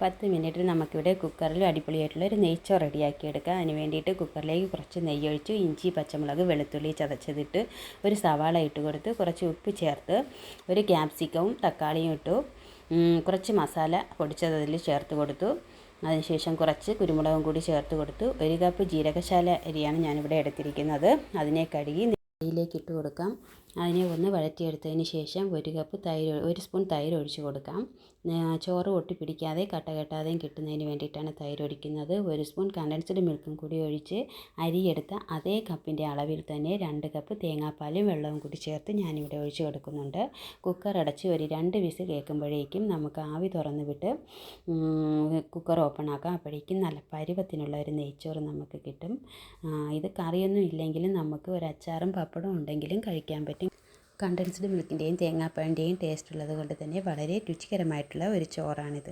10 മിനിറ്റിൽ നമുക്കിവിടെ കുക്കറിൽ അടിപൊളിയായിട്ടുള്ള ഒരു നെയ്ച്ചോറ് റെഡിയാക്കി എടുക്കാം. അതിന് വേണ്ടിയിട്ട് കുക്കറിലേക്ക് കുറച്ച് നെയ്യൊഴിച്ച് ഇഞ്ചി, പച്ചമുളക്, വെളുത്തുള്ളി ചതച്ചതിട്ട് ഒരു സവാള ഇട്ട് കൊടുത്ത് കുറച്ച് ഉപ്പ് ചേർത്ത് ഒരു ക്യാപ്സിക്കവും തക്കാളിയും ഇട്ടു. കുറച്ച് മസാല പൊടിച്ചത് അതിൽ ചേർത്ത് കൊടുത്തു. അതിനുശേഷം കുറച്ച് കുരുമുളകും കൂടി ചേർത്ത് കൊടുത്തു. 1 കപ്പ് ജീരകശാല അരിയാണ് ഞാനിവിടെ എടുത്തിരിക്കുന്നത്. അതിനെ കഴുകി നെയ്യിലേക്ക് ഇട്ട് കൊടുക്കാം. അതിനെ ഒന്ന് വഴറ്റിയെടുത്തതിന് ശേഷം 1 സ്പൂൺ തൈര് ഒഴിച്ച് കൊടുക്കാം. ചോറ് ഒട്ടി പിടിക്കാതെ കട്ട കെട്ടാതെയും കിട്ടുന്നതിന് വേണ്ടിയിട്ടാണ് തൈര് ഒഴിക്കുന്നത്. 1 സ്പൂൺ കണ്ടൻസ്ഡ് മിൽക്കും കൂടി ഒഴിച്ച് അരിയെടുത്ത അതേ കപ്പിൻ്റെ അളവിൽ തന്നെ 2 കപ്പ് തേങ്ങാപ്പാലും വെള്ളവും കൂടി ചേർത്ത് ഞാനിവിടെ ഒഴിച്ച് കൊടുക്കുന്നുണ്ട്. കുക്കർ അടച്ച് ഒരു 2 വിസിൽ കേൾക്കുമ്പോഴേക്കും നമുക്ക് ആവി തുറന്ന് വിട്ട് കുക്കർ ഓപ്പൺ ആക്കാം. അപ്പോഴേക്കും നല്ല പരുവത്തിനുള്ള ഒരു നെയ്ച്ചോറ് നമുക്ക് കിട്ടും. ഇത് കറിയൊന്നും ഇല്ലെങ്കിലും നമുക്ക് ഒരു അച്ചാറും പപ്പടവും ഉണ്ടെങ്കിലും കഴിക്കാൻ പറ്റും. കണ്ടൻസ്ഡ് മിൽക്കിൻ്റെയും തേങ്ങാപ്പാലിൻ്റെയും ടേസ്റ്റ് ഉള്ളത് കൊണ്ട് തന്നെ വളരെ രുചികരമായിട്ടുള്ള ഒരു ചോറാണിത്.